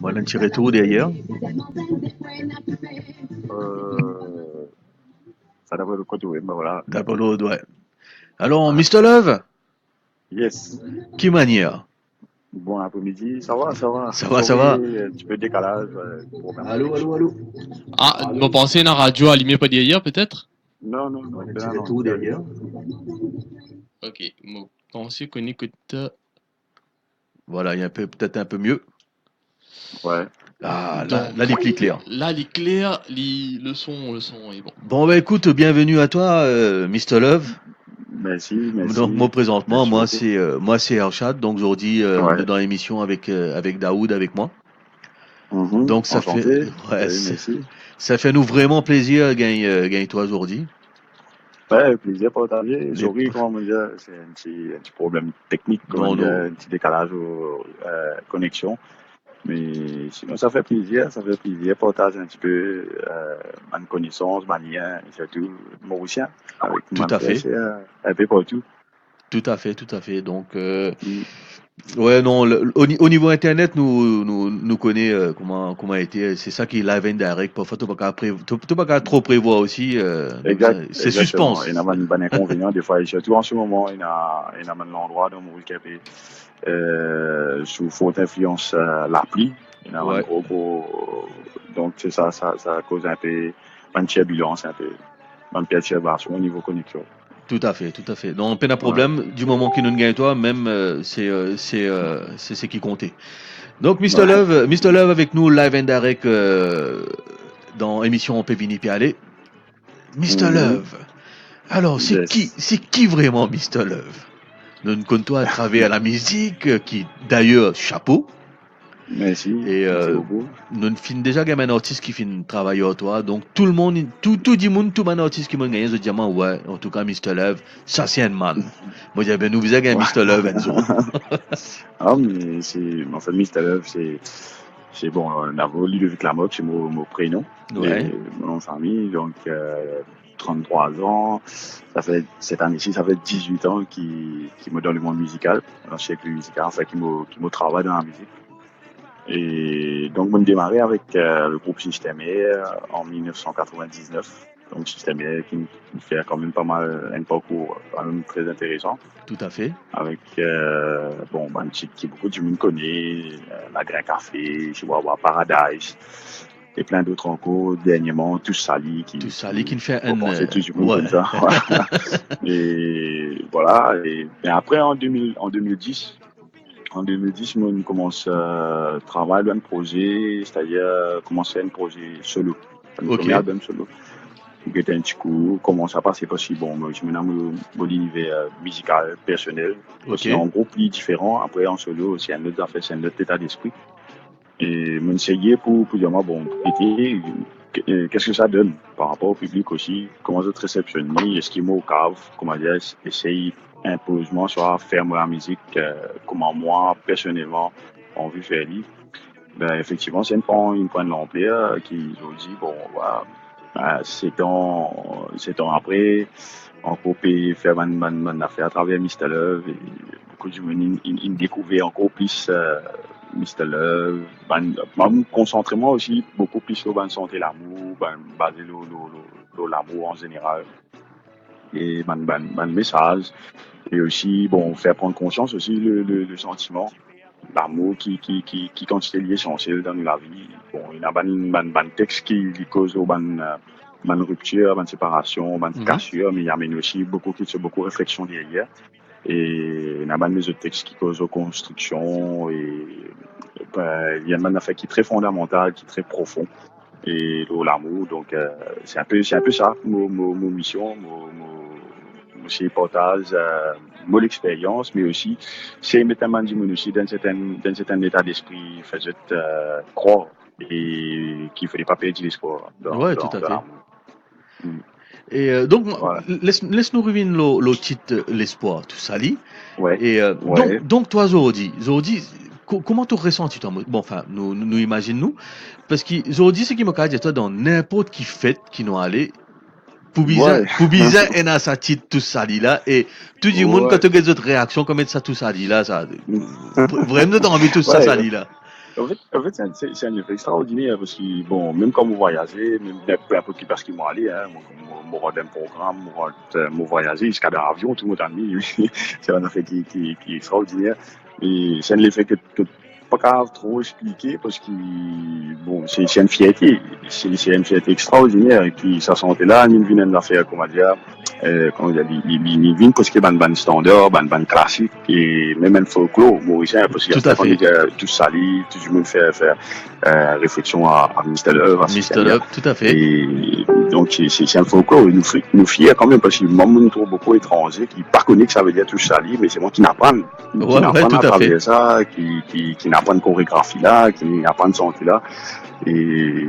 Voilà un petit retour derrière. Euh, Ça devrait le côté, oui, ben voilà. D'Apollo, ouais. Alors, Voilà. Mr. Love, Yes. qui manière? Bon après-midi, ça va, ça va. Ça va, ça va? Désolé, un petit peu de décalage, problème Allô, allô, connexion. allô. Ah, vous pensez à la radio allumée pas d'hier, peut-être? Non, non, non, Voilà un ben petit non, retour c'est allumé. derrière. Ok, vous pensez qu'on écoute... Voilà, il y a peut-être un peu mieux. Ouais. Ah, Donc, là, il est plus clair. là, l'éclair, le son est bon. Bon, bah écoute, bienvenue à toi, Mr. Love. Merci, Donc, moi, merci. présentement, Merci beaucoup. moi, c'est Arshad. Donc, aujourd'hui, on est Ouais. dans l'émission avec Daoud, avec moi. Mhm. Donc, Enchanté. ouais, Oui, merci. ça fait nous vraiment plaisir, gagne toi aujourd'hui. Ouais, plaisir partagé. Les- Sorry, comment me dire, c'est un petit problème technique, comment Non, dire, non. un petit décalage aux connexion. Mais sinon, ça fait plaisir partager un petit peu ma connaissance, ma lien, et surtout mauricien, avec Tout ma à frère, fait. c'est un peu partout. Tout à fait, tout à fait. Donc, Mm. ouais, non, au niveau Internet, nous connaît comment a été. C'est ça qui est live and direct. Parfois, tu pas qu'à trop prévoir aussi. Donc, c'est Exactement. Il y suspense. a un inconvénient, des fois, et surtout en ce moment, il y a un endroit dans Maurice qui est sous forte influence la pluie. Il y a un Ouais, gros. Donc, c'est ça, ça cause un peu une turbulence, un peu, une perturbation au niveau connexion. tout à fait, tout à fait. Donc, pas de Ouais. problème. Du moment qu'il nous gagne toi, même, c'est ce qui comptait. Donc, Ouais. Mr. Love avec nous, live and direct dans émission On peut venir puis aller. Mr. Mhm. Love. Alors, Yes. c'est qui vraiment Mr. Love? Nous ne comptons à travers la musique, qui d'ailleurs, chapeau. Merci. Et Merci beaucoup. nous fin déjà gamin artiste qui fin travailler à toi. Donc tout le monde, tout le monde, tout le artiste qui m'a gagné ce diamant, ouais, en tout cas Mr. Love, ça c'est un man. Moi j'ai ben nous vous avez Mr. Love Enzo. Ah, mais en fait, Mr. Love, c'est bon, on a voulu Ludovic Lamotte, c'est mon prénom, et Ouais, mon nom de famille, donc, 33 ans. Cette année-ci, ça fait 18 ans qui me donne le monde musical, dans le siècle musical, enfin, qui me travaille dans la musique. Et donc, on a démarré avec le groupe Système Air en 1999. Donc, Système Air qui fait quand même pas mal, un parcours quand même très intéressant. tout à fait. Avec, bon, ben, qui beaucoup de monde connaît, La Grain Café, Chihuahua Paradise, et plein d'autres encore, dernièrement, Tous Sali, Tout ça, les qui fait bon, un, c'est tout du monde ouais, comme ça. Et voilà, et après, en 2010, moi, on commence à travailler un projet, c'est-à-dire commencer un projet solo, un ok, premier album solo. Donc, était un petit coup, comment ça passe, c'est possible. Bon, moi, je me dans mon univers musical, personnel, ok, aussi en groupe, plus différent. Après, en solo, aussi un autre affaire, c'est un autre état d'esprit. Et mon essayé pour dire, moi, bon, qu'est-ce que ça donne par rapport au public aussi, comment ça te réceptionne, est-ce qu'il m'a au cave, comment dire, essaye, imposement, soit faire moi la musique, comment moi, personnellement, envie de faire livre. Ben, effectivement, c'est une point de l'ampleur qui ont dit, bon, voilà, ben, 7 ans après, on peut faire une affaire à travers Mr. Love et beaucoup de gens ils découvraient encore plus Mr. Love. Me concentrer moi aussi beaucoup plus sur la santé l'amour, basé sur l'amour en général et message et aussi bon faire prendre conscience aussi le sentiment l'amour qui constitue l'essentiel dans la vie. Bon, il y a un texte qui cause une rupture, une séparation, une mhm, cassure, mais il y a aussi beaucoup de réflexion derrière. Et il y a des autres textes qui causent construction et ben, il y a un affaire qui est très fondamental, qui est très profond et l'amour. Donc c'est un peu ça, mon mission, aussi partage mon expérience, mais aussi c'est mettre un du monde aussi dans certain état d'esprit, faisait croire et qu'il ne fallait pas perdre l'espoir ouais, tout à dans fait. l'amour. Mm. Et donc, Voilà. laisse nous revenir le titre, l'espoir, tout ça lit. Ouais, Et ouais. donc toi, Zordi, comment tu ressens toi? Bon, enfin, nous imaginons-nous. Parce que Zordi, ce qui m'a dit, toi, dans n'importe qui fête qui nous allait, Ouais, pour bizarre, et a sa titre tout ça dit là, et tout le monde, quand ouais. tu as des autres réactions, comme ça tout ça dit là, ça, vraiment, t'as envie tout ça, Ouais, ça dit là. En fait c'est un effet extraordinaire parce que, bon, même quand vous voyagez, même peu importe qui parce qu'ils m'ont allé, hein, mon d'un programme, mon voyager jusqu'à l'avion, tout le monde a mis, c'est un effet qui est extraordinaire. Et c'est un effet que pas grave trop expliquer parce que, bon, c'est une fierté, c'est une fierté extraordinaire et puis ça sentait là, une vient d'affaire, comment dire, comment dire, il vient parce que ban standard, ban classique et même un folklore mauricien parce qu'il y a Tout à fait. tout sali, tout le monde fait réflexion à Mr. Love, à Mr. Love, tout à fait. et donc c'est un folklore, nous fier quand même parce que moi, on trouve beaucoup étrangers qui pas connaissent que ça veut dire tout sali, mais c'est moi qui n'apprends, Ouais, tout à à fait. travers ça, qui n'apprend chorégraphie là, qui n'apprend santé là, et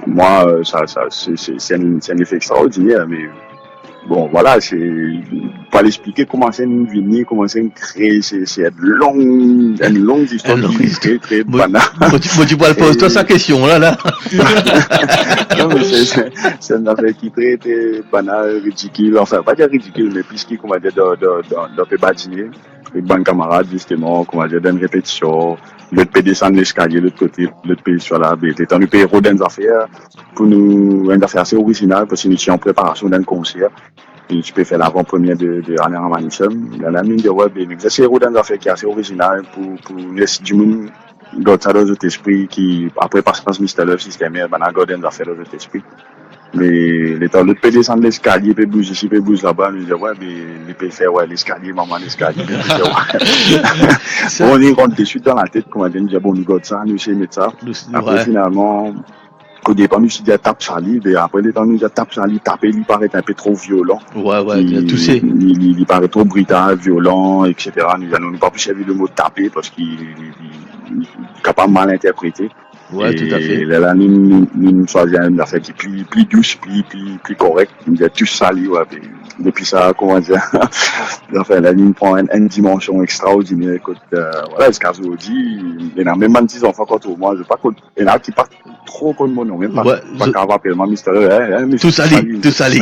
moi, c'est un effet extraordinaire, mais bon, voilà, c'est pas l'expliquer comment c'est une venir, comment c'est une créer, c'est une longue histoire Alors, qui est très, très moi, banale. tu pourras poser toi sa question, là. Non, mais c'est une affaire qui est très, très banale, ridicule, enfin, pas dire ridicule, mais plus qui, comment dire, dans le badinier, avec bon camarade, justement, comment dire, dans une répétition, l'autre peut descendre l'escalier, l'autre côté, l'autre peut sur la bête. Étant nous payer des affaires, pour nous, une affaire assez originale, parce que nous sommes en préparation d'un concert. Et tu peux faire l'avant-première de Anne Ramanissam. Il y a la mine de web, c'est une affaire qui est assez originale pour laisser du monde dans notre esprit qui, après, passe par ce Mr. Love système, il y a des affaires dans notre esprit. Mais l'autre peut descendre l'escalier, peut bouger ici, peut bouger là-bas, nous dit, ouais, mais il peut faire, ouais, l'escalier, maman, l'escalier, on y rentre de suite dans la tête, comment on dit, bon, nous gardons ça, nous essayons de mettre ça. Après, finalement, au départ, nous dit tape sur lui, et après, les temps, nous dit tape sur lui, taper, il paraît un peu trop violent. Ouais, tout c'est. Il paraît trop brutal, violent, etc. Nous n'avons pas pu servir le mot taper parce qu'il est capable de mal interpréter. Ouais, tout à fait. Là, nous choisissons une affaire qui est plus douce, plus correcte. Nous avons tous sali, ouais. Depuis ça, comment dire, enfin, là, nous prend une dimension extraordinaire. Écoute, voilà, ce qu'on dit, il y a même 10 enfants contre moi, je pas il y en a qui partent trop contre mon nom, même pas, pas qu'à appeler moi, Mr. Tout sali.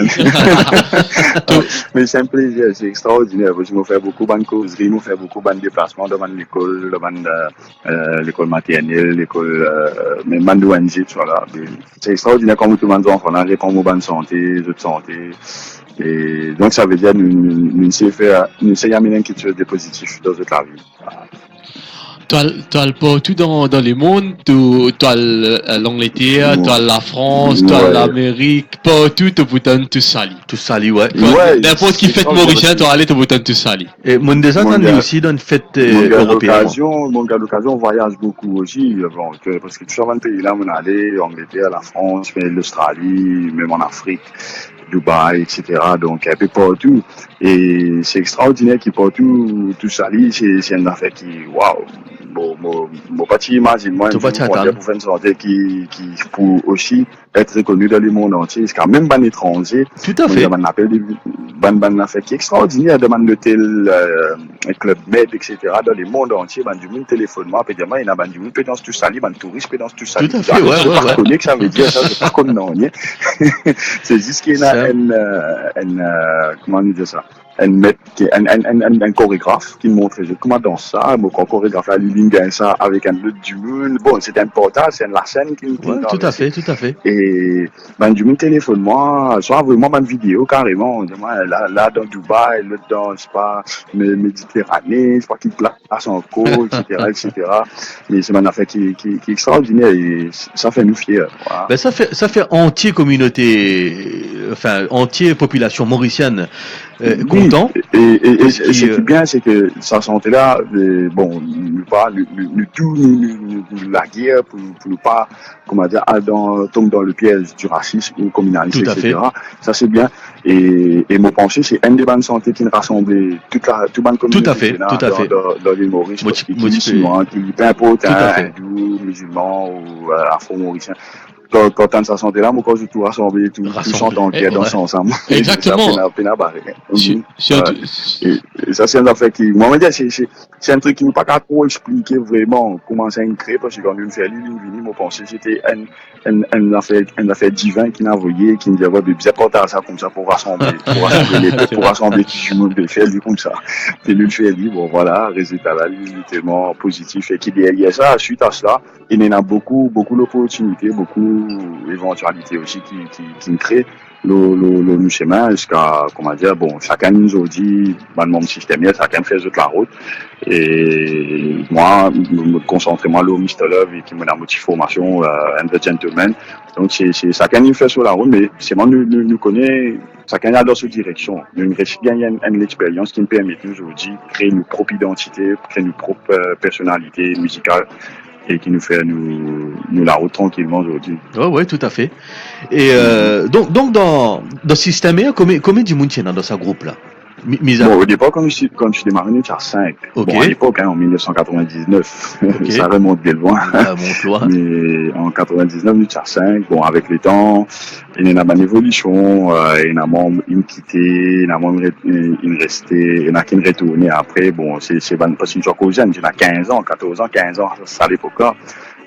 Mais c'est un plaisir, c'est extraordinaire. Je me fais beaucoup de causeries, je me fais beaucoup de déplacements devant l'école, devant l'école maternelle, l'école, même de ONG, voilà. C'est extraordinaire comme tout le monde enfant, on répond aux bonnes santé, de santé. Et donc, ça veut dire nous essayons d'amener quelque chose de positif dans toute la vie. Tu as partout dans les mondes, tu as l'Angleterre, tu as la France, tu as l'Amérique, partout tu boutonnes tout sali. Tout sali, ouais. N'importe qui fête mauricien, tu as allé tu boutonnes tout sali. Et mon descendant aussi dans une fête européenne. Mon gars, l'occasion, on voyage beaucoup aussi, bon, parce que tout ça, dans le pays là, on est allé, l'Angleterre, la France, l'Australie, même en Afrique. Dubaï, etc. Donc, un peu partout. Et c'est extraordinaire qu'il partout, tout ça, c'est une affaire qui, waouh, mon petit imagine, moi, je pour faire une santé qui pour aussi être reconnu dans le monde entier, c'est quand même un étranger. Tout à fait. On appelle ban affaire qui est extraordinaire, demande l'hôtel, Club Med, etc. dans le monde entier, du monde téléphone, moi, il y a du monde peut dans tout ça, ban touriste peut dans tout ça. Tout à fait, ouais. Je connais que ça veut dire ça, c'est pas comme non, c'est juste qu'il y a comment on dit ça, un chorégraphe qui montre comment danser ça, mon chorégraphe a ligne ça avec un autre du monde. Bon, c'est important, c'est la scène qui ouais, tout à fait. Et du monde téléphone moi, soit vraiment une vidéo carrément, là dans Dubaï, l'autre dans c'est pas Méditerranée, c'est pas qui place en cours, etc. Mais c'est une affaire qui est extraordinaire et ça fait nous fiers. Voilà. Ben ça fait entier communauté, enfin entier population mauricienne content. Et ce qui est bien, c'est que ça sentait là, bon, la guerre pour nous pas, comment dire, tomber dans le piège du racisme ou communalisme, etc. Ça c'est bien. Et mon pensée, c'est une des bandes santé qui rassemble toute bonne communauté. Tout à fait. Dans l'île Maurice, qui est musulman, qui est peu importe, hindou, musulman ou afro-mauricien. quand on s'en sentait là, moi, quand je tout rassemblé, tout chantant, qui est dansé ensemble. Exactement. Et ça, c'est un affaire qui, moi, je veux dire, c'est un truc qui ne pas trop expliquer vraiment comment ça a créé, parce que quand on fait l'île, moi, je pensais que c'était un affaire divin qui n'a envoyé, qui me disait, ouais, bien porter ça comme ça pour rassembler tout le monde, de faire lui comme ça. Et lui, fait lui, bon, voilà, résultat là, il est tellement positif, et qu'il y a ça, suite à cela, il y en a beaucoup d'opportunités, beaucoup d'éventualités aussi qui me créent le chemin jusqu'à, comment dire, bon, chacun nous a dit, mon système, chacun fait la route. Et moi, me concentrer moi au Mr. Love et qui me donne une formation, and the gentleman. Donc, c'est chacun nous fait sur la route, mais c'est moi nous connaît, chacun a dans cette direction. Nous reste bien une expérience qui nous permet aujourd'hui de créer une propre identité, créer une propre personnalité musicale, et qui nous fait nous la route tranquillement aujourd'hui. Ouais, tout à fait. Et donc dans ce système, combien de monde dans ce groupe-là? Bon, au départ, quand je démarrais, on était à 5. Okay. Bon, à l'époque, en 1999, okay. Ça remonte de loin. Mais en 99, on était à 5. Bon, avec le temps, il y a une évolution, il y a un membre qui quitté, il y a un membre qui resté, il y en a qui retourné après. Bon, c'est parce que je suis jeune, j'ai 15 ans, 14 ans, 15 ans, ça à l'époque-là.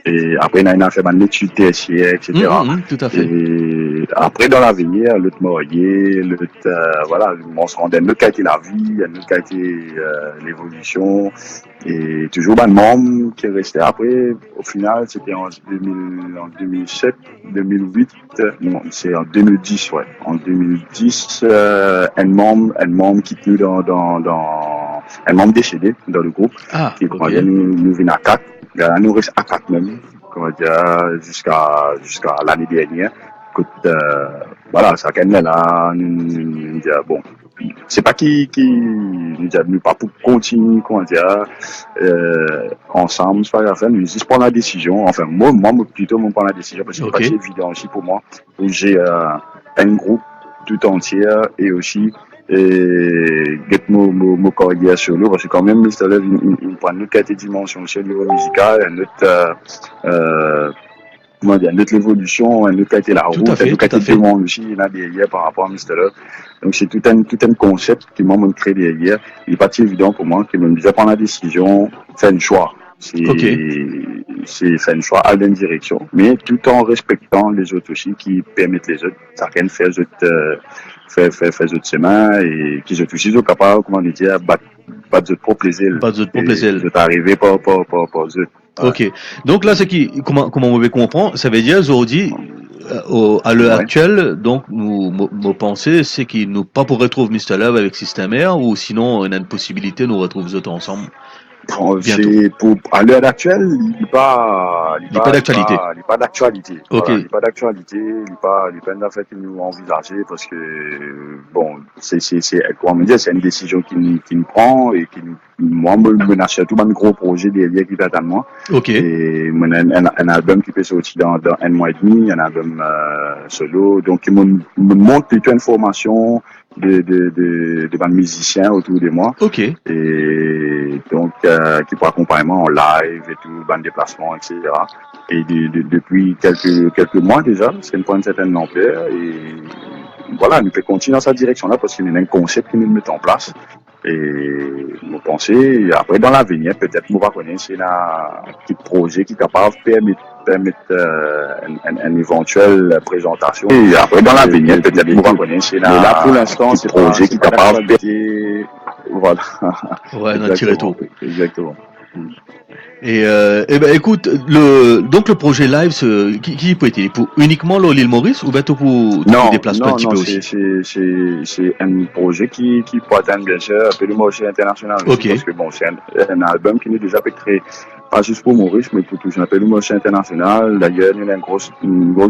Et après, il a fait une étude tertiaire, etc. Tout à fait. Et après, dans l'avenir, l'autre marié, voilà, on se rendait, l'autre qualité la vie, l'autre qualité l'évolution. Et toujours un membre qui est resté après. Au final, c'était en 2007, 2008, non, c'est en 2010, ouais. En 2010, un membre qui est un membre décédé dans le groupe. Qui okay. Nous vient à 4. Nous reste à 4 même, comment dire, jusqu'à l'année dernière. Écoute, voilà, ça quand même là, nous dire, bon, c'est pas qui nous dire, nous pas pour continuer, comment dire, ensemble, c'est pas grave, nous juste prendre la décision, enfin, moi, plutôt, prendre la décision, parce que c'est pas si évident aussi pour moi, où j'ai, un groupe tout entier, et aussi, get mon carrière solo, parce que quand même, Mr. Love, il prend une autre dimension sur le niveau musical, une autre, comment dire, notre évolution, notre qualité la route, notre qualité de monde aussi, il y a derrière par rapport à Mr. Love. Donc c'est tout un concept qui m'a créé derrière. Il n'est pas si évident pour moi, qu'il me disait prendre la décision, faire un choix. C'est faire un choix à une direction, mais tout en respectant les autres aussi, qui permettent les autres, chacun faire les autres, faire autres chemin, et qui sont aussi capables, comment dire, battre d'autres propres plaisirs. Battre d'autres propres plaisirs. C'est arrivé par eux. Ok. Donc là, comment on veut comprendre, ça veut dire aujourd'hui, à l'heure actuelle, donc, nos pensées, c'est qu'il nous pas pour retrouver Mr. Love avec System Air, ou sinon, on a une possibilité, nous retrouver autres ensemble. À l'heure actuelle, il n'est pas d'actualité. Il n'est pas d'actualité. Okay. Voilà, il n'est pas d'actualité. Il n'est pas une affaire que nous envisager parce que, bon, c'est une décision qu'il me prend et qui moi, me menace tout un gros projet derrière qui t'attend moi. Ok. Et un album qui peut sortir dans un mois et demi, un album solo. Donc, il me montre plutôt une formation de musiciens autour de moi. Ok. Et donc, qui peut accompagner en live et tout, bande déplacement, etc. Et depuis quelques mois déjà, c'est une point de certaine ampleur. Et voilà, nous pouvons continuer dans cette direction-là parce qu'il y a un concept qui nous met en place. Et nous pensons, après dans l'avenir, peut-être nous va connaître un petit projet qui est capable de permettre une éventuelle présentation. Et après dans l'avenir, peut-être nous va connaître mais là pour l'instant, c'est un projet qui est capable de... Voilà. Ouais, non, tirer tout. Exactement. Et ben écoute, donc le projet live, qui peut être pour uniquement l'île Maurice ou bien pour déplacer un petit peu aussi? C'est un projet qui peut atteindre bien sûr un peu le marché international aussi, okay. Parce que bon, c'est un album qui n'est déjà créé pas juste pour Maurice, mais pour tout ce qu'on appelle le marché international. D'ailleurs, il y a une grosse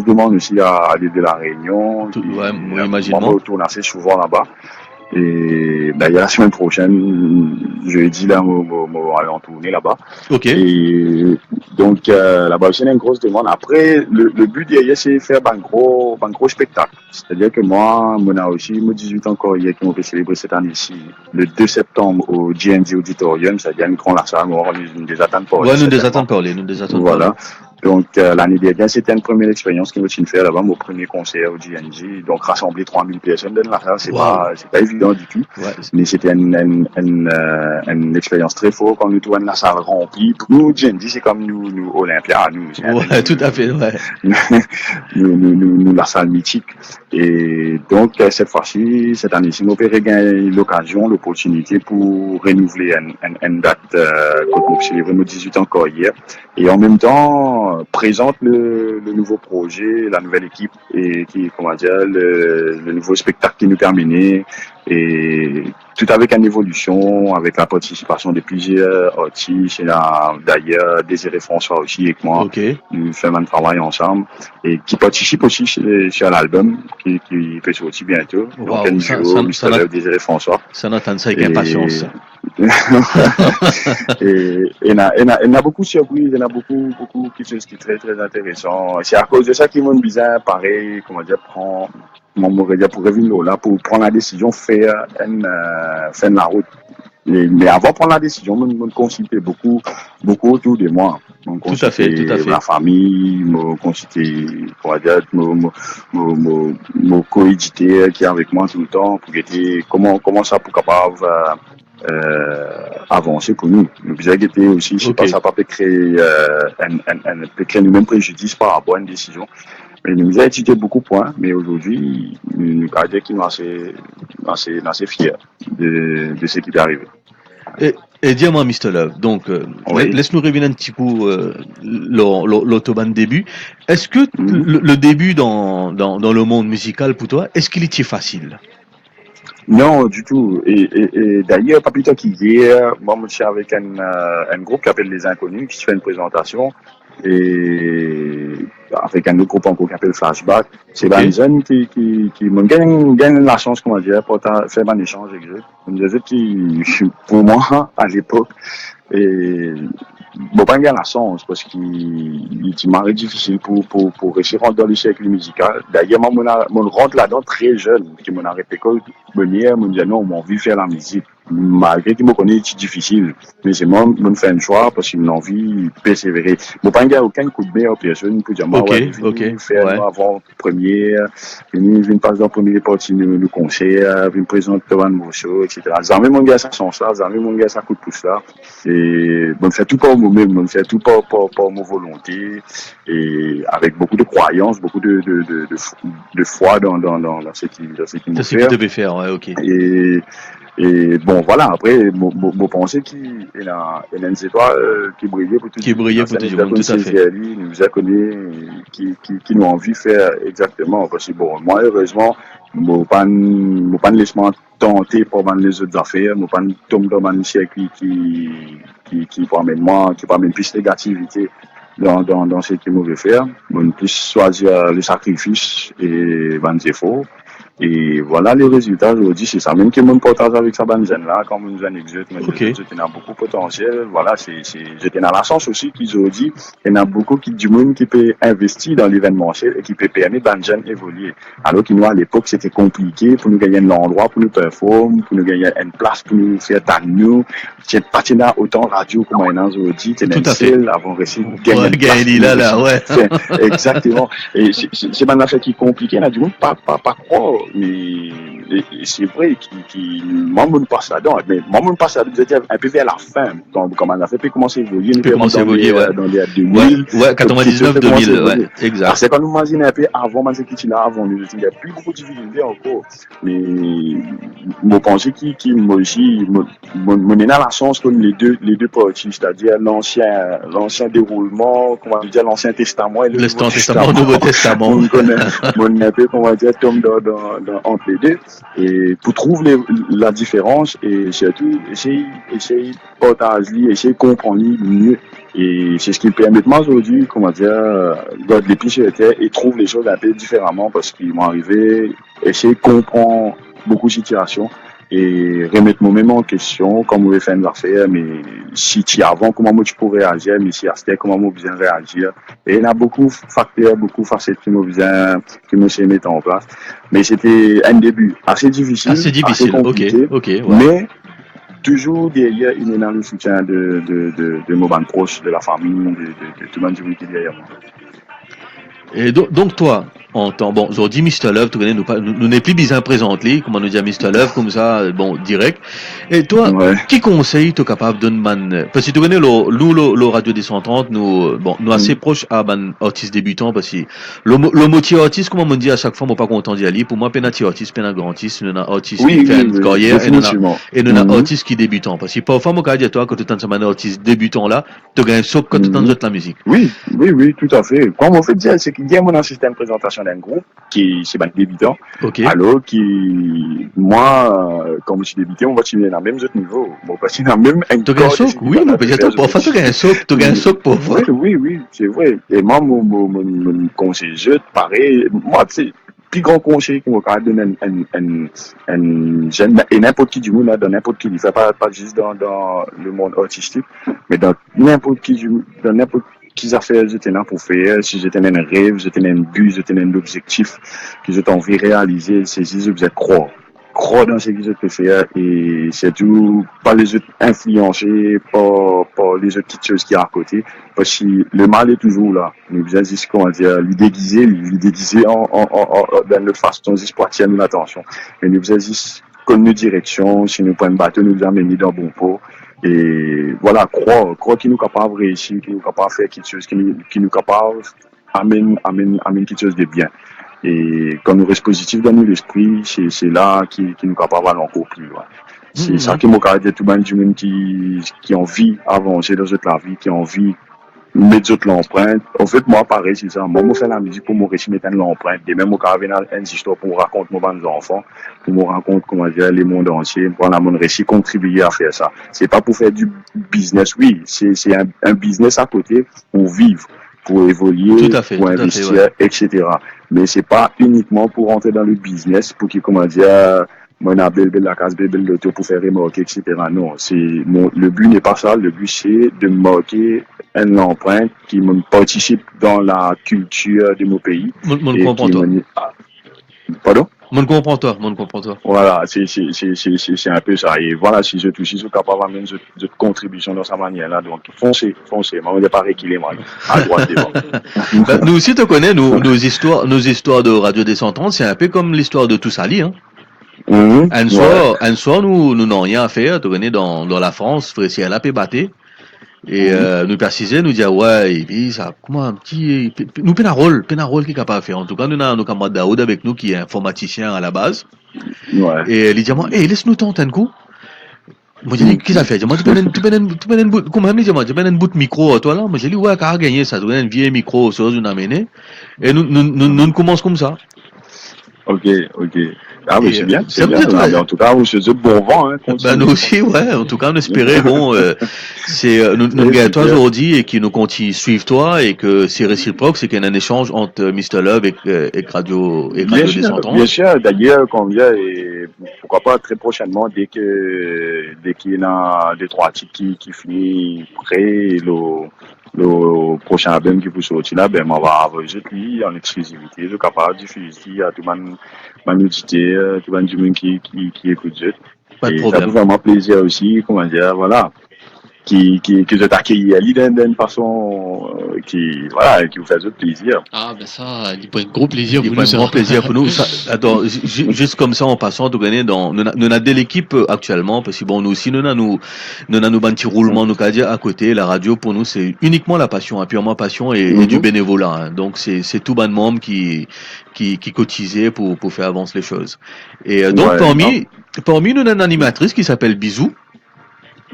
demande aussi à l'île de la Réunion. Ouais, moi imagine. On retourne assez souvent là-bas. Et d'ailleurs, la semaine prochaine, jeudi, là, on va aller en tournée là-bas. Ok. Et donc, là-bas aussi, il y a une grosse demande. Après, le but derrière, c'est faire un gros spectacle. C'est-à-dire que moi, on a aussi 18 ans encore hier qui m'ont fait célébrer cette année-ci, le 2 septembre au GNG Auditorium, c'est-à-dire une grande salle, nous des attentes pour ouais, nous des attentes pour les, Voilà. Donc, l'année dernière, c'était une première expérience que je me fait là-bas, mon premier concert au GNG. Donc, rassembler 3000 personnes dans la salle, c'est pas évident du tout. Ouais. Mais c'était une expérience très forte quand nous trouvons la salle remplie. Pour nous, GNG, c'est comme nous, Olympia, nous. Ouais, tout à fait, ouais. nous, la salle mythique. Et donc, cette fois-ci, cette année-ci, nous avons gagné l'opportunité pour renouveler une date, quand nous célébrons 18 ans encore hier. Et en même temps, présente le nouveau projet, la nouvelle équipe et comment dire, le nouveau spectacle qui nous terminait et tout avec une évolution, avec la participation de plusieurs artistes et d'ailleurs Désiré François aussi avec moi. Okay. Nous faisons un travail ensemble et qui participe aussi sur l'album qui peut sortir bientôt. Wow. Donc un duo, Mr. Désiré François. Ça n'attend ça avec impatience. Et il y a beaucoup de surprises, il y a beaucoup qui sont très très intéressant. C'est à cause de ça qu'ils m'ont bizarre, pareil, comment dire, pour revenir là, pour prendre la décision, faire la route. Mais avant de prendre la décision, je consultais beaucoup autour de moi. Tout à fait. La famille, je consultais, comment dire, mon co-éditeur qui est avec moi tout le temps pour guetter comment ça pour capable avancer pour nous. Nous avons été aussi, je sais pas, ça peut créer le même préjudice par rapport à une décision. Mais nous avons étudié beaucoup de points, mais aujourd'hui, nous avons dit qu'ils sont assez fiers de ce qui est arrivé. Et dis-moi, Mr. Love, donc, oui. Laisse-nous revenir un petit coup l'autobahn début. Est-ce que le début dans le monde musical pour toi, est-ce qu'il était facile? Non, du tout. Et d'ailleurs, pas plus tard qu'hier, moi, je suis avec un groupe qui s'appelle Les Inconnus, qui se fait une présentation. Et avec un autre groupe encore qui s'appelle Flashback. C'est un jeune qui gagne la chance, comment dire, pour faire un échange avec eux. Pour moi, à l'époque, et bon, pas gagner la chance parce qu'il m'arrête difficile pour réussir rentrer dans le cercle musical. D'ailleurs, moi, je rentre là-dedans très jeune, qui m'en arrête l'école, venir, me dit non, on m'a envie de faire la musique. Malgré qu'il me connaît, c'est difficile. Mais c'est moi, je fais un choix parce qu'il m'a envie de persévérer. Bon, pas gagner aucun coup de main aux personnes pour dire, faire avant première, venir passer dans première partie de concert, venir présenter un morceau, etc. Jamais mon gars, ça change ça, jamais mon gars, ça coup de pouce là. Et bon, fait tout par moi-même, on fait tout par ma volonté et avec beaucoup de croyances, beaucoup de foi dans ce qu'il devait faire, ouais, ok. Et bon, voilà, après, mon pensée qu'il y a une étoile qui brillait pour tout le monde, tout à fait. Il nous a connus, qui nous a envie de faire exactement. Parce que bon, moi, heureusement, je ne pas laisser tenter pour les autres affaires, je ne pas tomber dans un circuit qui amène plus de négativité dans ce que je veux faire. Je plus choisir le sacrifice et les efforts. Et voilà les résultats aujourd'hui, c'est ça. Même que mon partage avec sa bande là, quand nous en exerce, j'étais dans beaucoup de potentiel. Voilà, j'étais dans la chance aussi qu'ils ont dit, il y en a beaucoup du monde qui peut investir dans l'événementiel et qui peut permettre bande jeune évoluer. Alors que nous, à l'époque, c'était compliqué pour nous gagner un endroit, pour nous performer, pour nous gagner une place, pour nous faire nous. C'est pas autant radio comme maintenant aujourd'hui, c'est seul avant de réussir gagner là, ouais. Exactement. Et c'est une affaire qui est compliquée, là, du monde, pas croire. Mais c'est vrai moi, je passe là-dedans. Mais moi, je passe là-dedans un peu vers la fin. Quand on a fait, puis commencer à évoluer. Dans les 2000. Ouais, 99, 2000, ouais, exact. C'est quand nous imaginons un peu avant, avant, il y a plus beaucoup de difficultés encore. Mais, je pense qu'on est dans la chance que les deux parties, c'est-à-dire l'ancien déroulement, comment dire, l'Ancien Testament et le Nouveau Testament. On un peu, comment dire, tombe entre les deux et pour trouver la différence et surtout essayer de partager, essayer de comprendre mieux et c'est ce qui permet moi aujourd'hui, comment dire, garder les pieds sur la terre et trouver les choses un peu différemment parce qu'ils m'ont arrivé, essayer de comprendre beaucoup de situations et remettre moi-même en question comme on veut faire une affaire, mais si tu avant comment moi tu pourrais réagir, mais si c'était comment moi besoin réagir, et il y a beaucoup de facteurs, beaucoup de facettes qui me sont mettre en place, mais c'était un début assez difficile, assez compliqué, ouais. toujours derrière une énorme soutien de mon bande proche, de la famille, de tout le monde qui est derrière moi. Et donc toi, en temps, bon, aujourd'hui Mr. Love, tu connais, nous n'est plus bien présenté, comment nous dire Mr. Love, comme ça, bon, direct. Et toi, Ouais. qui conseil tu es capable de man, parce que tu connais le Radio des 130, nous assez proches à ban artistes débutants, parce que le moitié artiste, comment on dit à chaque fois, moi pas content d'y aller, pour moi, penalty artiste, penalty grand artiste, nous avons artiste qui fait une carrière, définitivement. et nous avons artiste qui débutant, parce que parfois, moi, quand je dis à toi, quand tu es un artiste débutant là, tu gagnes un saut quand tu t'en la musique. Oui, tout à fait. Comme on fait dire, c'est qu'il y a mon système de présentation d'un groupe qui c'est pas débutant. Ok. Alors moi, comme je suis débuté, on va continuer dans le même niveau. On va continuer dans le même tu gagnes un saut? Oui, mais peut-être parfois tu gagnes un saut, parfois. Oui, c'est vrai. Et moi, mon conseil, pareil, moi, c'est plus grand conseil qui m'a donné un jeune, et n'importe qui du monde, dans n'importe qui, il fait pas juste dans le monde artistique, mais dans n'importe qui affaires j'étais là pour faire, si j'étais dans un rêve, j'étais dans un but, j'étais dans un objectif, que j'ai envie de réaliser, c'est juste que j'ai croire dans ce que je peux faire et c'est tout pas les autres influencés par les autres petites choses qui sont à côté parce que le mal est toujours là mais bien juste comment dire lui déguiser en dans notre façon juste pour attirer notre attention mais nous faisons juste comme nos directions si nous prenons bateau nous amener dans bon port et voilà croire qu'il nous capable de réussir qu'il nous capable de faire quelque chose qui nous capable amène quelque chose de bien. Et quand nous restons positifs dans l'esprit, c'est là qui nous capable aller encore plus loin. C'est ça qui m'a dit tout le monde qui ont envie d'avancer dans la vie, qui ont envie de mettre l'empreinte. En fait, moi, pareil, c'est ça. Moi, je fais la musique pour me réussir mettre l'empreinte. Et même, moi, venir une histoire pour raconter mes enfants, pour me raconter, comment dire, les mondes entiers, pour mon récit, contribuer à faire ça. C'est pas pour faire du business, oui, c'est un business à côté pour vivre, pour évoluer, pour investir, etc. Mais c'est pas uniquement pour rentrer dans le business, pour qu'il, comment dire, moi, on a la case, l'auto pour faire remarquer, etc. Non, le but n'est pas ça. Le but, c'est de marquer une empreinte qui me participe dans la culture de mon pays. Mon comprends toi. Pardon? Mon comprends toi. Voilà, c'est un peu ça. Et voilà, si je suis capable d'amener de contribution dans sa manière là, donc foncez. Moi, on n'est pas réquilé, moi, à droite devant. Nous aussi, tu connais nos histoires de Radio des 130, c'est un peu comme l'histoire de Toussali, hein. Un soir, nous n'avons rien à faire, tu connais, dans la France, c'est à la paix batté. Et nous préciser, nous dire ouais, et puis ça, comment un petit, nous pénarol qui est capable de faire. En tout cas, nous avons nos camarades Daoud avec nous qui est informaticien à la base. Ouais. Et il dit moi, laisse-nous tenter un coup. Moi j'ai dit qu'est-ce que ça fait? Moi tu peux un bout, comment même tu peux un bout de micro toi là. Moi j'ai dit ouais, qu'à gagner ça, tu peux un vieux micro, chose nous amener. Et nous commençons comme ça. Ok. Ah oui, c'est bien. Mais en tout cas, vous faites bon vent, hein. Nous aussi, ouais. En tout cas, on espérait, bon, c'est, nous gagnons toi aujourd'hui et qui nous continue suivre toi et que c'est réciproque, c'est qu'il y a un échange entre Mr. Love et Radio des 130. Bien sûr. D'ailleurs, et pourquoi pas très prochainement, dès qu'il y a 2-3 titres qui finissent prêt, le prochain album qui vous sortir là, on va avoir lui en exclusivité, le capable de diffuser à tout le monde, auditeurs, tout le monde qui écoute. Pas de et problème. Ça fait vraiment plaisir aussi, comment dire, voilà, que je t'accueille à l'idée d'une façon qui vous fait plaisir. Ah, ben ça, il peut être gros plaisir pour nous. Il grand plaisir pour nous. Attends, juste comme ça, en passant, nous avons de l'équipe actuellement, parce que bon, nous aussi, nous avons nos petits roulements, nous dire à côté, la radio, pour nous, c'est uniquement la passion, purement passion et du bénévolat. Hein. Donc, c'est tout ban de membres qui cotisait pour faire avancer les choses. Et donc, parmi nous, on a une animatrice qui s'appelle Bisou.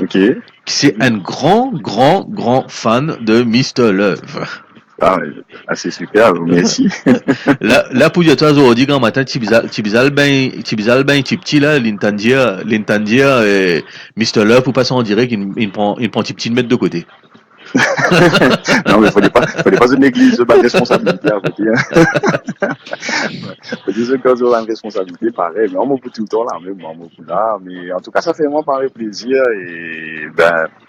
Ok. C'est un grand fan de Mr. Love. Ah, c'est super, merci. Là, pour dire toi, aujourd'hui, quand matin, tu bizal ben, petit là, l'intandia, Mr. Love, pour passer en direct, il prend un petit mètre de côté. Non, mais fallait pas se négliger ma responsabilité à côté. Faut dire que quand on a une responsabilité, pareil, mais on m'a tout le temps là, mais en tout cas, ça fait vraiment pareil plaisir et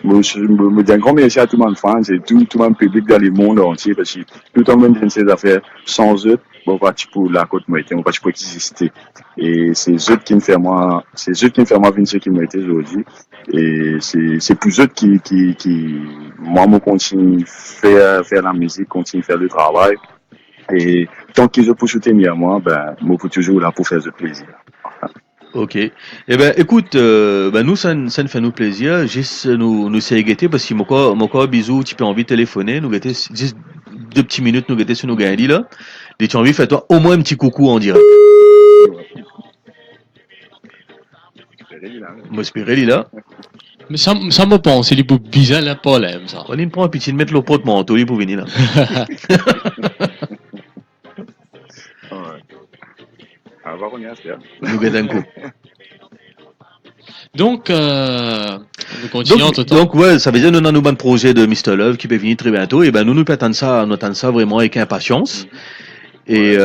me dis un grand merci à tout le monde fan, c'est tout le monde public dans le monde entier parce que tout le monde vient de ces affaires sans eux. Bon, pas pour la côte moi, pas pour exister. Et c'est eux qui me fait moi venir ce qui m'a été aujourd'hui. Et c'est plus eux qui moi, me continue faire la musique, continue faire le travail. Et tant qu'ils ont pour soutenir moi, ben, moi, pour toujours là pour faire du plaisir. Ok. Eh ben, écoute, ben nous, ça nous fait nous plaisir. Juste nous c'est guetter parce que mon corps, bisous, tu peux envie de téléphoner, nous guetter, juste 2 petites minutes, nous guetter sur nous gagner là. Et tu as envie, fais-toi au moins un petit coucou en direct. Moi, Spirelli là. Mais ça me pense, c'est du bizarre le problème, ça. On y prend un petit de mettre le pot de manteau, pour venir là. Ouais. On va revenir à ça. Nous guetter un coup. Donc, nous continuons tout le temps. Donc, ouais, ça veut dire, nous avons un bon projet de Mr. Love qui peut venir très bientôt. Et ben, nous attendons ça vraiment avec impatience. Et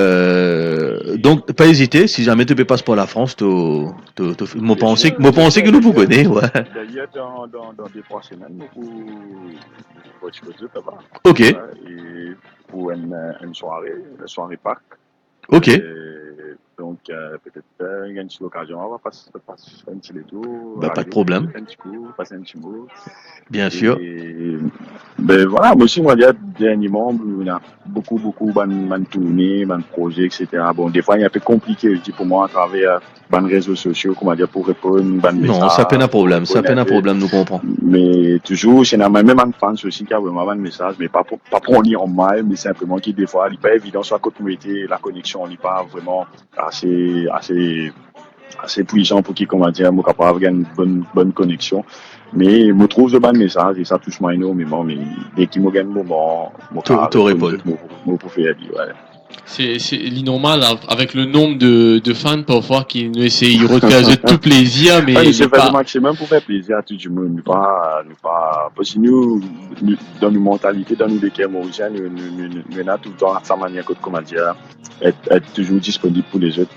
donc, pas hésiter, si jamais tu peux passer pour la France, moi penser que nous vous connaissez, ouais. D'ailleurs, dans 2-3 semaines, pour tu peux dire, ça va. Ok, Et pour une soirée parc. ok, Donc, peut-être, il y a une petite occasion, on va passer un petit détour. bah, pas de problème, Un petit coup, passer un petit mot. bien sûr. Et, ben voilà, moi aussi, moi, dernièrement, on a beaucoup, de tournées, de projets, etc. Bon, des fois, il est un peu compliqué, je dis, pour moi, à travers les réseaux sociaux, comment dire, pour répondre, Non, ça peine un problème, nous comprend. mais toujours, c'est même un fan aussi qui a vraiment un message, mais pas pour en lire en mal, mais simplement qui, des fois, il n'est pas évident, soit quand vous mettez la connexion, il n'est pas vraiment assez puissant pour qu'il, comment dire, moi, capable d'avoir une bonne connexion. Mais je trouve le bon message et ça touche moi énormément. Mais dès qu'il me gagne un moment, Tu réponds. je peux faire dire, ouais. C'est l'innormal avec le nombre de fans parfois qui nous essayent de refaire tout plaisir, mais c'est faire le maximum pour faire plaisir à tout le monde. Nous pas, parce que nous, dans nos mentalités, dans nos décors mauriciens, nous avons tout le temps sa manière, comment dire, être toujours disponible pour les autres.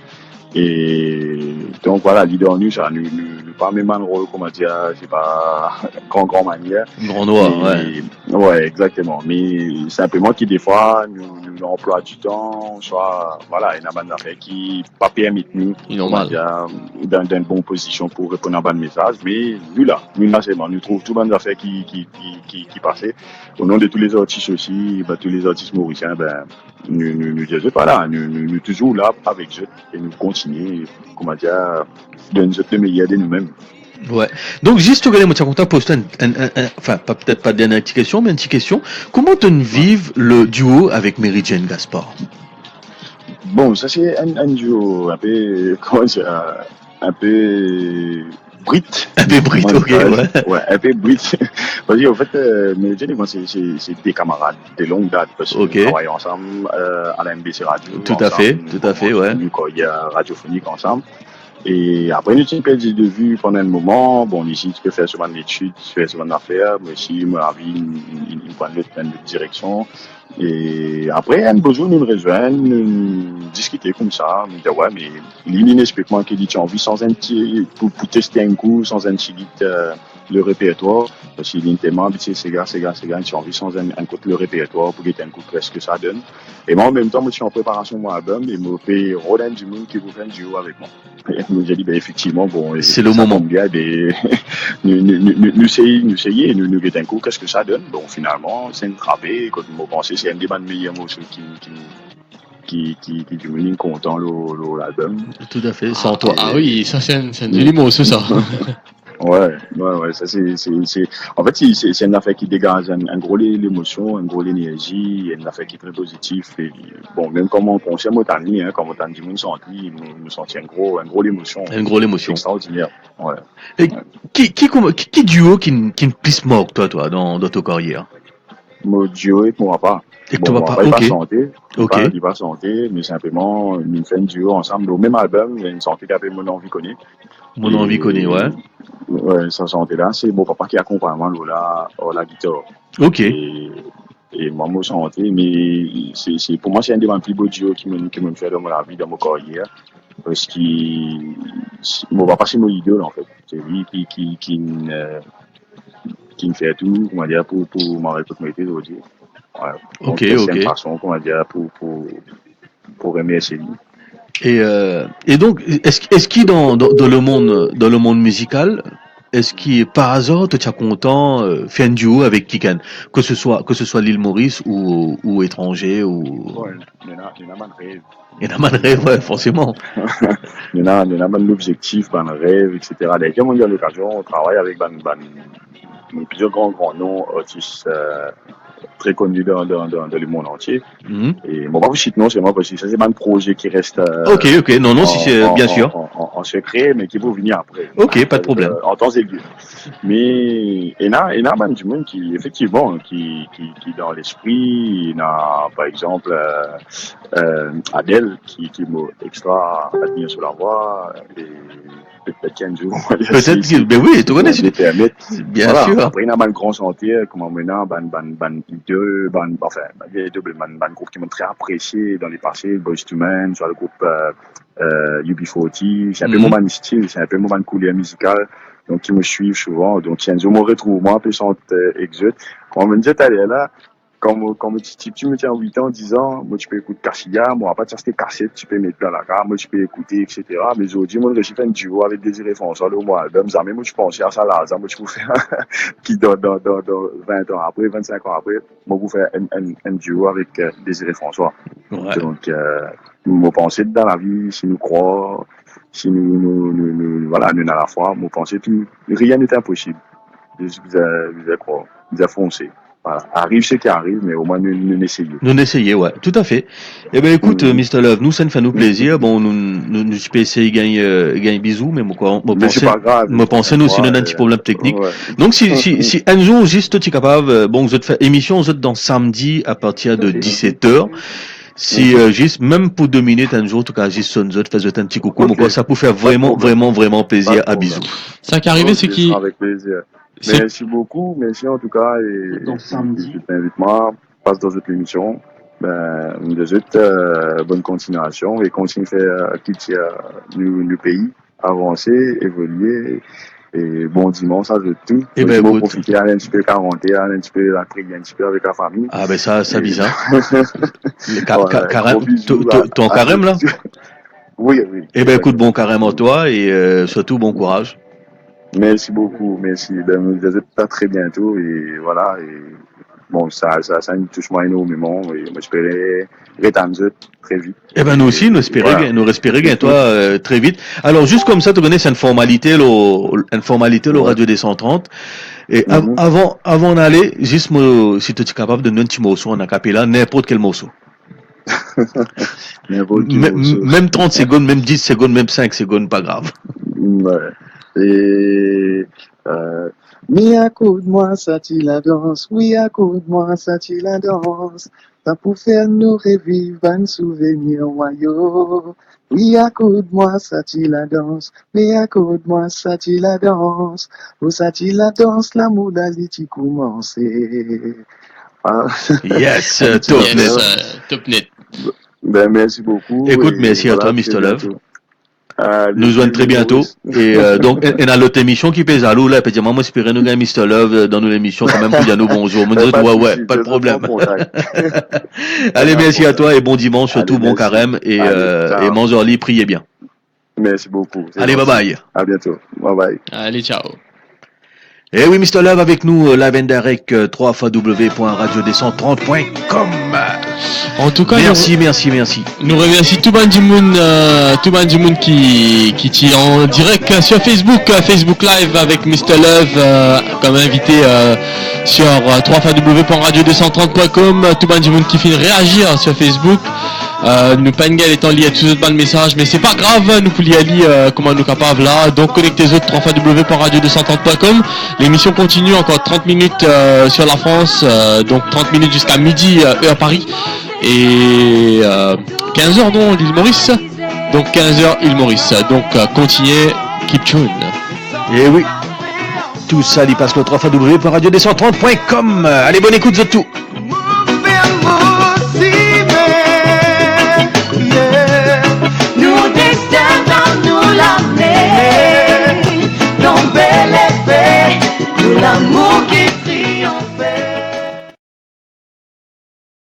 Et donc voilà, l'idée en nous, ça, nous pas même un rôle, comment dire, c'est pas grand manière. Grand noir, ouais. Ouais, exactement. Mais simplement qui, des fois, nous emploi du temps, soit, voilà, une bande d'affaires qui pas permet nous, comment dire, dans une bonne position pour répondre à un bon message. Mais nous là, c'est bon, nous trouvons tout bande d'affaires qui passaient. Au nom de tous les artistes aussi, tous les artistes mauriciens, nous disons, voilà, nous toujours là avec eux et nous continuer, comment dire, de nous être meilleurs de nous-mêmes. Ouais. Donc, juste, regardez, moi, tu as content poster enfin, peut-être pas de dernière petite question, mais une petite question. Comment tu vives le duo avec Mary Jane Gaspard? Bon, ça, c'est un duo un peu, comment dire, un peu brut. Un peu brut, ok, ouais. Ouais, un peu brut. Parce qu'en fait, Mary Jane et moi, c'est des camarades de longue date, parce que nous travaillons ensemble à la MBC Radio. Tout à fait, ouais. Il y a radiophonique ensemble. Et après, nous avons perdu de vue pendant un moment. Bon, ici, tu peux faire souvent d'études, tu fais souvent d'affaires, mais ici, moi, la vie, il prend une direction. Et après, un besoin nous rejoindre, nous discuter comme ça, nous dire, ouais, mais l'île expliquement qu'il dit, tu as envie sans un petit, pour tester un coup, sans un petit guide, le répertoire, parce qu'il est tellement habitué, ces gars, tu as envie sans un coup le répertoire pour guetter un coup, qu'est-ce que ça donne. Et moi, en même temps, moi, je suis en préparation de mon album, et je fais Roland du monde qui vous fait un duo avec moi. Et je me dis, effectivement, bon, c'est le moment. Bien, nous essayer, nous guetter un coup, qu'est-ce que ça donne. Bon, finalement, c'est une trappée, quand je pensais, c'est un des meilleurs morceaux qui du monde content l'album. Tout à fait, sans toi. Ah oui, ça c'est un joli morceau, ça. Ouais, ça c'est en fait c'est une affaire qui dégage un gros l'émotion, un gros l'énergie, une affaire qui est très positive et bon même comme on concerne mon ami comme on dit mon senti nous senti un gros l'émotion. Un gros l'émotion. Extraordinaire. Ouais. Et qui duo qui ne plus moque toi dans ton carrière? Mon duo et mon papa. Et que ton papa, ok. Il va chanter, mais simplement nous fait un duo ensemble au même album, il y a une santé qui appelle Mon envie connaît. Mon envie connaît, ouais. Ouais, ça chantait là, c'est mon papa qui accompagne moi là, la guitare. Ok. Et moi, je chantais, mais pour moi, c'est un des plus beaux duos qui me fait dans ma vie, dans mon carrière. Parce que mon papa, c'est mon idole, en fait. C'est lui qui me fait tout, comment dire, pour ma responsabilité aujourd'hui. Ouais. Donc, ok. C'est une façon, comment dire, pour remercier lui. Et donc, est-ce qu'il dans le monde musical, est-ce qu'il par hasard tu es content faire un duo avec Kikan, que ce soit l'île Maurice ou étranger ou Ouais, il y en a un rêve. il y en a mal rêve, ouais, forcément. Il y en a l'objectif, un rêve, etc. D'ailleurs, on a l'occasion, on travaille avec plusieurs grands noms, artistes très connus dans le monde entier. Mhm. Et bon, pas vous citer non, c'est moi parce que ça c'est pas un projet qui reste Ok, non, si c'est bien sûr. en secret, mais qui peut venir après. Ok, pas de problème. En temps aigu. Mais il y a même du monde qui effectivement qui dans l'esprit, il y a par exemple Adèle qui m'a extra admiré sur la voix et peut-être qu'un jour Peut-être que, ben oui, tu connais, bien voilà. sûr. Après il y a un grand chantier comment maintenant deux groupes qui m'ont très apprécié dans les passés, Boyz II Men, soit le groupe UB40, c'est un peu mon man style, c'est un peu mon man couleur musicale. Donc, qui me suivent souvent. Donc, Tienzo me retrouve, moi, un peu sans exode. Quand on me dit, t'allais là, quand tu me tiens 8 ans, 10 ans, moi, tu peux écouter Cassia, moi, à partir de tes cassettes, tu peux mettre dans la gare, moi, tu peux écouter, etc. Mais aujourd'hui, moi, j'ai fait un duo avec Désiré François, le mois album, ça, mais moi, je pensais à ça là, ça, moi, je peux faire, qui dans 20 ans après, 25 ans après, moi, vous faire un duo avec Désiré François. Ouais. Donc, nous pensons dans la vie, si nous croyons, si nous à la fois, nous pensons que rien n'est impossible. Vous avez foncé. Voilà. Arrive ce qui arrive, mais au moins nous essayons. Nous essayons, ouais, tout à fait. Eh ben écoute, Mr. Love, nous ça nous fait nous plaisir. Bon, nous peux essayer gagner bisous, mais moi penser nous sinon un petit problème technique. Ouais. Donc si un jour juste tu es capable, bon vous êtes fait émission, vous êtes dans samedi à partir de 17h. Si juste même pour 2 minutes un jour, en tout cas juste sonne autres, faites un petit coucou, okay. Ça peut faire vraiment plaisir à bisous. Ça qui est arrivé, c'est qui avec plaisir. Merci beaucoup, merci en tout cas et donc samedi. Je t'invite moi, passe dans cette émission. Nous autres, bonne continuation et continue à faire quitter le pays, avancer, évoluer. Et bon dimanche, ça veut tout. Et ben écoute, profiter un petit peu 40, un petit peu la prière, un petit peu avec la famille. Ah ben ça bizarre. Carême, ton carême là? Oui. Et ben écoute, bon carême à toi et surtout bon courage. Merci beaucoup, merci. Nous à très bientôt et voilà. Et bon, ça nous touche moi énormément et moi j'espérais rétendre très vite. Eh ben nous aussi, nous espérons toi très vite. Alors juste comme ça, tu connais, c'est une formalité, Radio des 130. Et avant d'aller, juste si tu es capable de donner un petit morceau en acapella, n'importe quel morceau. Même 30 secondes, même 10 secondes, même 5 secondes, pas grave. Ouais. Et mais accorde-moi ça tu la danse, oui accorde-moi ça tu la danse, ça pour faire nous revivre un souvenir royaux. Oui accorde-moi ça tu la danse, oui accorde-moi ça tu la danse, pour ça tu la danse l'amour d'Ali commence. Yes, top net. Ben merci beaucoup. Écoute, merci à toi Mr. Love. Nous joignons très bientôt et donc on a l'autre émission qui pèse à l'eau là, peut dire moi j'espère nous gagner Mr. Love dans nos émissions quand même pour dire nous bonjour. Ouais, pas de problème. Allez, merci à toi et bon dimanche, surtout bon carême et Manzorli, priez bien. Merci beaucoup. Allez, bye bye. À bientôt. Bye bye. Allez, ciao. Eh oui, Mr. Love avec nous, live and direct, www.radiodescend30.com. En tout cas, merci. Nous remercions tout le monde qui est en direct sur Facebook Live avec Mr. Love comme invité sur www.radiodescend30.com. Tout le monde qui fait réagir sur Facebook. Nous pas une étant liés à tous les messages, mais c'est pas grave, nous pouvons lire comment nous capables là. Donc connectez les autres www.radiodescend30.com. L'émission continue encore 30 minutes sur la France, donc 30 minutes jusqu'à midi heure Paris et 15h non l'île Maurice. Donc 15h île Maurice. Donc continuez, keep tuned. Et oui. Tout ça, il passe le www.radiodescend30.com. Allez, bonne écoute de tout.